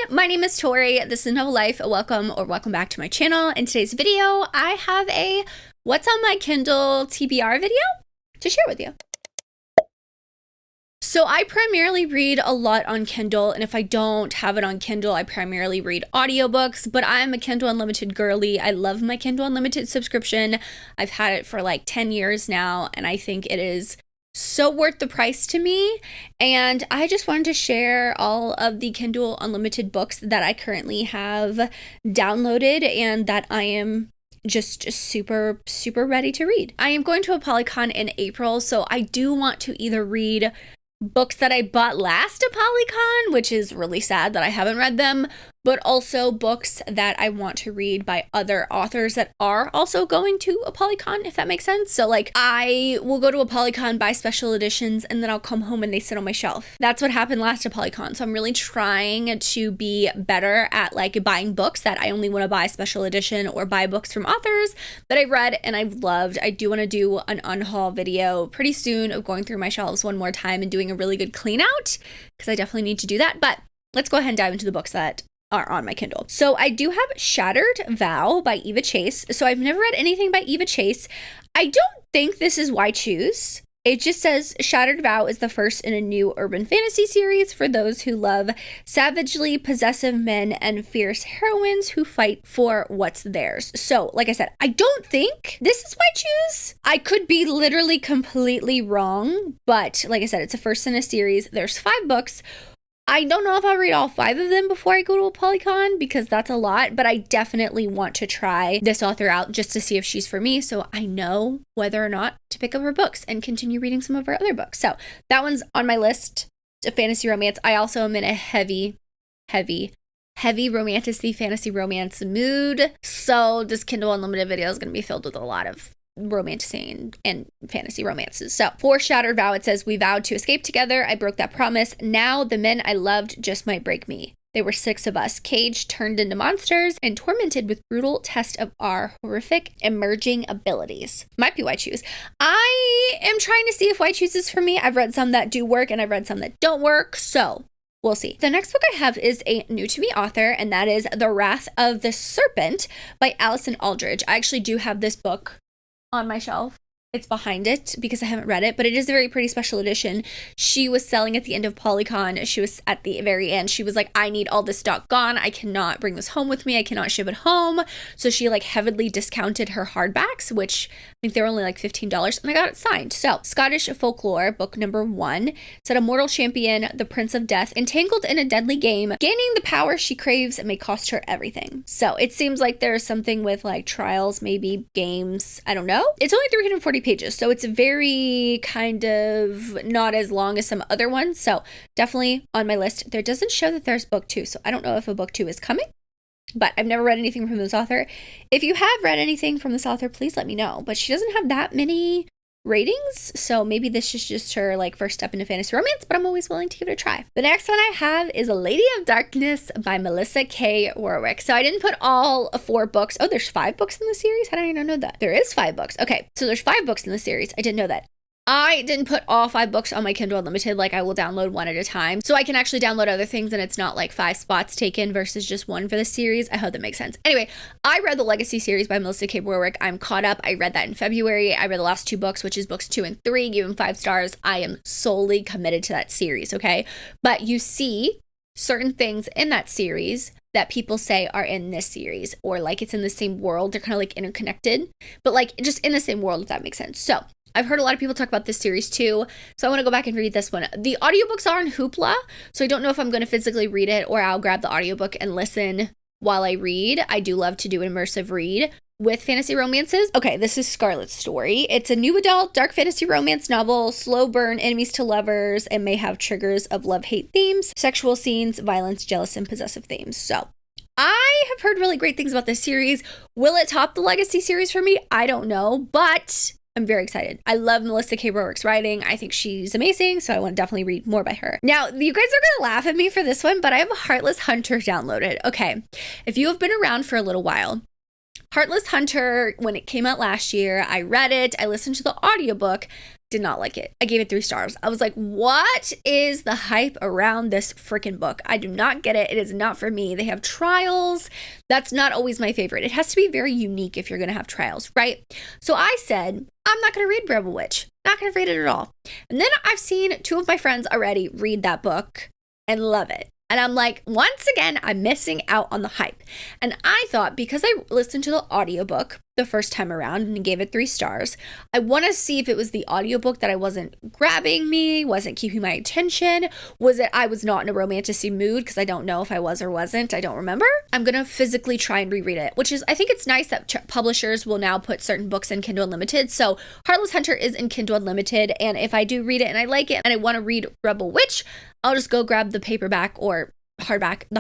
my name is Tori. This is Novel Life. Welcome back to my channel. In today's video, I have a What's on my Kindle TBR video to share with you. So I primarily read a lot on Kindle, and if I don't have it on Kindle, I primarily read audiobooks, but I'm a Kindle Unlimited girly. I love my Kindle Unlimited subscription. I've had it for like 10 years now, and I think it is so worth the price to me. And I just wanted to share all of the Kindle Unlimited books that I currently have downloaded and that I am just super ready to read. I am going to ApolyCon in April, so I do want to either read books that I bought last ApolyCon, which is really sad that I haven't read them, but also books that I want to read by other authors that are also going to ApolyCon, if that makes sense. So like I will go to ApolyCon, buy special editions, and then I'll come home and they sit on my shelf. That's what happened last ApolyCon. So I'm really trying to be better at like buying books that I only want to buy special edition or buy books from authors that I've read and I've loved. I do want to do an unhaul video pretty soon of going through my shelves one more time and doing a really good clean out, because I definitely need to do that. But let's go ahead and dive into the books that are on my Kindle. So I do have Shattered Vow by Eva Chase. So I've never read anything by Eva Chase. I don't think this is Why Choose. It just says Shattered Vow is the first in a new urban fantasy series for those who love savagely possessive men and fierce heroines who fight for what's theirs. So, like I said, I don't think this is Why Choose. I could be literally completely wrong, but like I said, it's a first in a series. There's 5 books. I don't know if I'll read all 5 of them before I go to ApolyCon because that's a lot, but I definitely want to try this author out just to see if she's for me, so I know whether or not to pick up her books and continue reading some of her other books. So that one's on my list of fantasy romance. I also am in a heavy romantic fantasy romance mood, so this Kindle Unlimited video is going to be filled with a lot of romancing and fantasy romances. So for Shattered Vow, it says, we vowed to escape together. I broke that promise. Now the men I loved just might break me. There were 6 of us, caged, turned into monsters, and tormented with brutal test of our horrific emerging abilities. Might be Why Choose. I am trying to see if Why Choose is for me. I've read some that do work and I've read some that don't work, so we'll see. The next book I have is a new to me author, and that is The Wrath of the Serpent by Allison Aldridge. I actually do have this book on my shelf. It's behind it because I haven't read it, but it is a very pretty special edition. She was selling at the end of Polycon. She was at the very end. She was like, I need all this stock gone. I cannot bring this home with me. I cannot ship it home. So she like heavily discounted her hardbacks, which I think they're only like $15, and I got it signed. So Scottish folklore, book number 1, said a mortal champion, the Prince of Death, entangled in a deadly game, gaining the power she craves may cost her everything. So it seems like there's something with like trials, maybe games. I don't know. It's only 340 pages, so it's very kind of not as long as some other ones, so definitely on my list. There doesn't show that there's book 2, so I don't know if a book 2 is coming, but I've never read anything from this author. If you have read anything from this author, please let me know, but she doesn't have that many ratings, so maybe this is just her like first step into fantasy romance, but I'm always willing to give it a try. The next one I have is A Lady of Darkness by Melissa K. Warwick. So I didn't put all 4 books. Oh, there's 5 books in the series? How did I not know that? There is 5 books. Okay, so there's 5 books in the series. I didn't know that. I didn't put all 5 books on my Kindle Unlimited, like I will download one at a time. So I can actually download other things and it's not like 5 spots taken versus just 1 for the series. I hope that makes sense. Anyway, I read the Legacy series by Melissa K. Warwick. I'm caught up. I read that in February. I read the last 2 books, which is books 2 and 3, give them 5 stars. I am solely committed to that series, okay? But you see certain things in that series that people say are in this series, or like it's in the same world. They're kind of like interconnected, but like just in the same world, if that makes sense. So I've heard a lot of people talk about this series too, so I want to go back and read this one. The audiobooks are on Hoopla, so I don't know if I'm going to physically read it or I'll grab the audiobook and listen while I read. I do love to do an immersive read with fantasy romances. Okay, this is Scarlet's story. It's a new adult dark fantasy romance novel, slow burn enemies to lovers, and may have triggers of love-hate themes, sexual scenes, violence, jealous, and possessive themes. So I have heard really great things about this series. Will it top the Legacy series for me? I don't know, but I'm very excited. I love Melissa K. Warwick's writing. I think she's amazing, so I want to definitely read more by her. Now, you guys are going to laugh at me for this one, but I have Heartless Hunter downloaded. Okay, if you have been around for a little while, Heartless Hunter, when it came out last year, I read it, I listened to the audiobook. did not like it. I gave it 3 stars. I was like, what is the hype around this freaking book? I do not get it. It is not for me. They have trials. That's not always my favorite. It has to be very unique if you're going to have trials, right? So I said, I'm not going to read Rebel Witch. Not going to read it at all. And then I've seen 2 of my friends already read that book and love it. And I'm like, once again, I'm missing out on the hype. And I thought, because I listened to the audiobook the first time around and gave it 3 stars, I want to see if it was the audiobook that I wasn't grabbing me, wasn't keeping my attention. Was it I was not in a romantic mood? Because I don't know if I was or wasn't. I don't remember. I'm going to physically try and reread it, which is, I think it's nice that publishers will now put certain books in Kindle Unlimited. So Heartless Hunter is in Kindle Unlimited. And if I do read it and I like it and I want to read Rebel Witch, I'll just go grab the paperback or the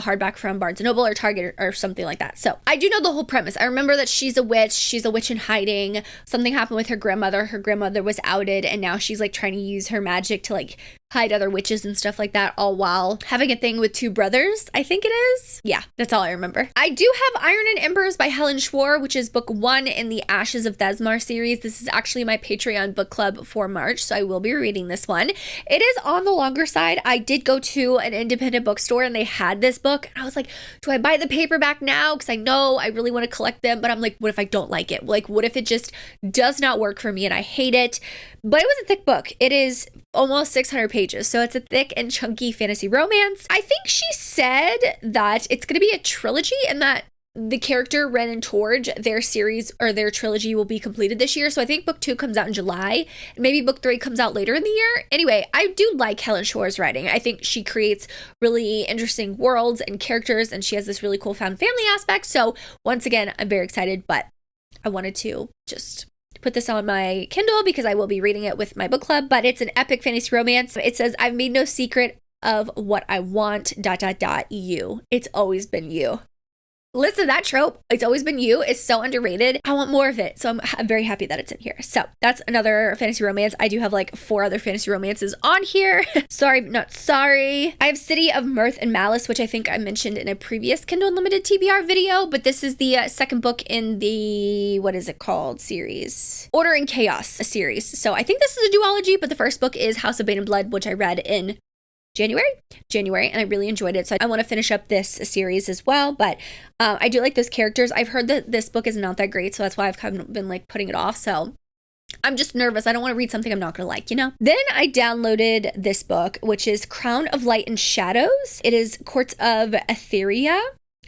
hardback from Barnes & Noble or Target or something like that. So I do know the whole premise. I remember that she's a witch in hiding. Something happened with her grandmother. Her grandmother was outed and now she's like trying to use her magic to like hide other witches and stuff like that, all while having a thing with 2 brothers, I think it is. Yeah, that's all I remember. I do have Iron and Embers by Helen Schwarr, which is book 1 in the Ashes of Thesmar series. This is actually my Patreon book club for March, so I will be reading this one. It is on the longer side. I did go to an independent bookstore and they had this book, and I was like, do I buy the paperback now? Because I know I really want to collect them, but I'm like, what if I don't like it? Like, what if it just does not work for me and I hate it? But it was a thick book. It is almost 600 pages. So it's a thick and chunky fantasy romance. I think she said that it's going to be a trilogy and that the character Ren and Torge, their series or their trilogy will be completed this year. So I think book 2 comes out in July and maybe book 3 comes out later in the year. Anyway, I do like Helen Schwarr's writing. I think she creates really interesting worlds and characters and she has this really cool found family aspect. So once again, I'm very excited, but I wanted to just put this on my Kindle because I will be reading it with my book club, but it's an epic fantasy romance. It says, I've made no secret of what I want, ... you. It's always been you. Listen, that trope, it's always been you, is so underrated. I want more of it. So I'm very happy that it's in here. So that's another fantasy romance. I do have like 4 other fantasy romances on here. Sorry, but not sorry. I have City of Mirth and Malice, which I think I mentioned in a previous Kindle Unlimited TBR video, but this is the second book in the, what is it called, series? Order and Chaos series. So I think this is a duology, but the first book is House of Bane and Blood, which I read in January, and I really enjoyed it. So I want to finish up this series as well, but I do like those characters. I've heard that this book is not that great, so that's why I've kind of been like putting it off. So I'm just nervous. I don't want to read something I'm not going to like, you know? Then I downloaded this book, which is Crown of Light and Shadows. It is Courts of Etheria.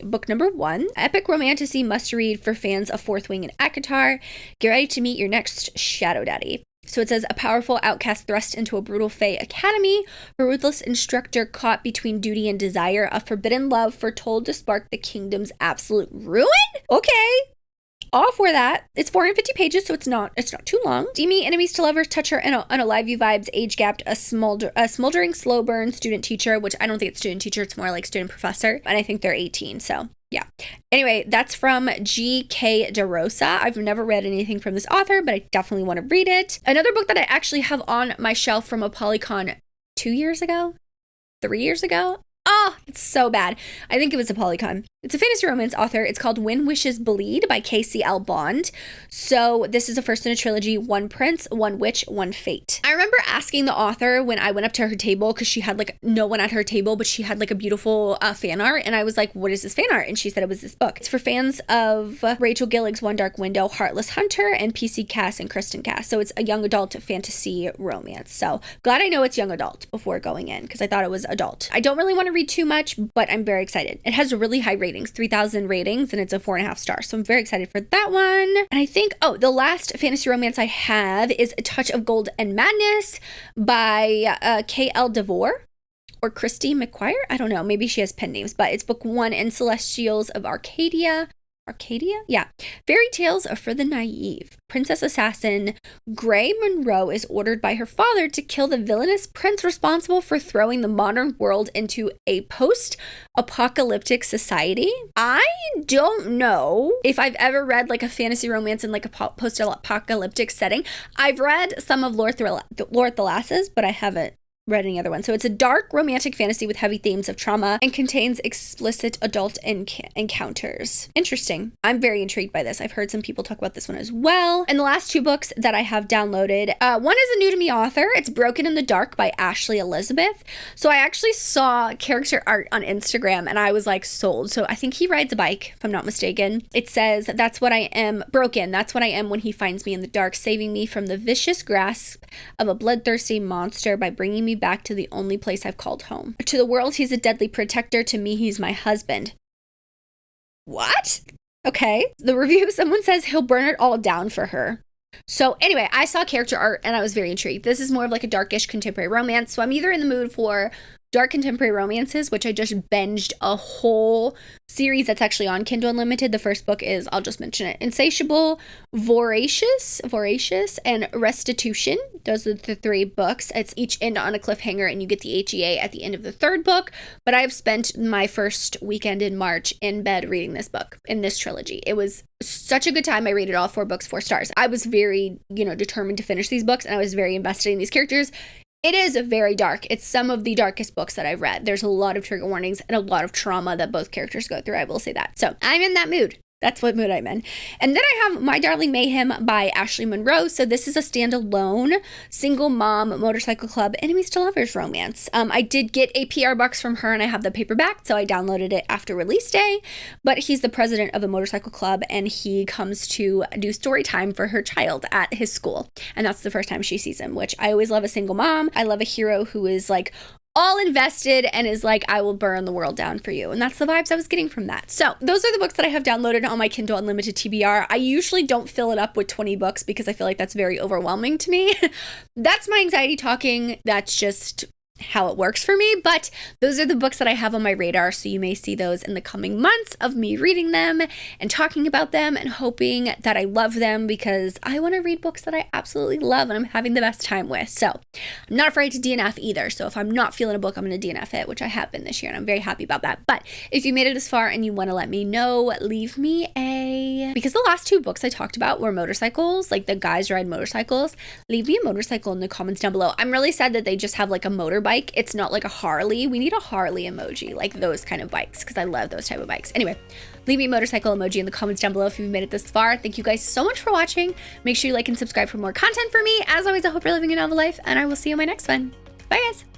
Book number 1, epic romantasy must read for fans of Fourth Wing and Akatar. Get ready to meet your next Shadow Daddy. So it says, a powerful outcast thrust into a brutal Fae academy, a ruthless instructor caught between duty and desire, a forbidden love foretold to spark the kingdom's absolute ruin? Okay. All for that. It's 450 pages, so it's not too long. Steamy enemies to lovers, touch her on a live view vibes, age gapped, a smoldering slow burn student teacher, which I don't think it's student teacher, it's more like student professor, and I think they're 18, so yeah. Anyway, that's from G.K. DeRosa. I've never read anything from this author, but I definitely want to read it. Another book that I actually have on my shelf from a Polycon 2 years ago, 3 years ago. Oh, it's so bad. I think it was a Polycon. It's a fantasy romance author. It's called When Wishes Bleed by KCL Bond. So this is the first in a trilogy, One Prince, One Witch, One Fate. I remember asking the author when I went up to her table, because she had like no one at her table, but she had like a beautiful fan art. And I was like, what is this fan art? And she said it was this book. It's for fans of Rachel Gillig's One Dark Window, Heartless Hunter, and PC Cass and Kristen Cass. So it's a young adult fantasy romance. So glad I know it's young adult before going in, because I thought it was adult. I don't really want to read too much, but I'm very excited. It has really high ratings, 3,000 ratings, and it's a 4.5 stars. So I'm very excited for that one. And I think, the last fantasy romance I have is A Touch of Gold and Madness by K.L. DeVore or Christy McQuire. I don't know. Maybe she has pen names, but it's book 1 in Celestials of Arcadia. Yeah. Fairy tales are for the naive. Princess assassin Gray Monroe is ordered by her father to kill the villainous prince responsible for throwing the modern world into a post-apocalyptic society. I don't know if I've ever read like a fantasy romance in like a post-apocalyptic setting. I've read some of Lord Thalas's, but I haven't read any other one. So it's a dark romantic fantasy with heavy themes of trauma and contains explicit adult encounters. Interesting. I'm very intrigued by this. I've heard some people talk about this one as well. And the last 2 books that I have downloaded, one is a new to me author. It's Broken in the Dark by Ashley Elizabeth. So I actually saw character art on Instagram and I was like sold. So I think he rides a bike, if I'm not mistaken. It says, "That's what I am, broken. That's what I am when he finds me in the dark, saving me from the vicious grasp of a bloodthirsty monster by bringing me back to the only place I've called home. To the world, he's a deadly protector. To me, he's my husband." What? Okay. The review, someone says he'll burn it all down for her. So anyway, I saw character art and I was very intrigued. This is more of like a darkish contemporary romance. So I'm either in the mood for dark contemporary romances, which I just binged a whole series that's actually on Kindle Unlimited. The first book is, I'll just mention it, Insatiable, Voracious, and Restitution. Those are the 3 books. It's each end on a cliffhanger and you get the HEA at the end of the 3rd book. But I've spent my first weekend in March in bed reading this book, in this trilogy. It was such a good time. I rated all 4 books 4 stars. I was very, determined to finish these books and I was very invested in these characters. It is very dark. It's some of the darkest books that I've read. There's a lot of trigger warnings and a lot of trauma that both characters go through. I will say that. So I'm in that mood. That's what mood I'm in. And then I have My Darling Mayhem by Ashley Monroe. So this is a standalone single mom motorcycle club enemies to lovers romance. I did get a PR box from her and I have the paperback, so I downloaded it after release day. But he's the president of a motorcycle club and he comes to do story time for her child at his school. And that's the first time she sees him, which I always love a single mom. I love a hero who is like all invested and is like, I will burn the world down for you. And that's the vibes I was getting from that. So those are the books that I have downloaded on my Kindle Unlimited TBR. I usually don't fill it up with 20 books because I feel like that's very overwhelming to me. That's my anxiety talking. That's just how it works for me, but those are the books that I have on my radar, so you may see those in the coming months of me reading them and talking about them and hoping that I love them, because I want to read books that I absolutely love and I'm having the best time with. So I'm not afraid to DNF either, so if I'm not feeling a book, I'm going to DNF it, which I have been this year and I'm very happy about that. But if you made it this far and you want to let me know, leave me because the last 2 books I talked about were motorcycles, like the guys ride motorcycles. Leave me a motorcycle in the comments down below. I'm really sad that they just have like a motorbike. It's not like a Harley. We need a Harley emoji, like those kind of bikes, because I love those type of bikes. Anyway, leave me a motorcycle emoji in the comments down below if you've made it this far. Thank you guys so much for watching. Make sure you like and subscribe for more content for me. As always, I hope you're living a novel life, and I will see you in my next one. Bye, guys.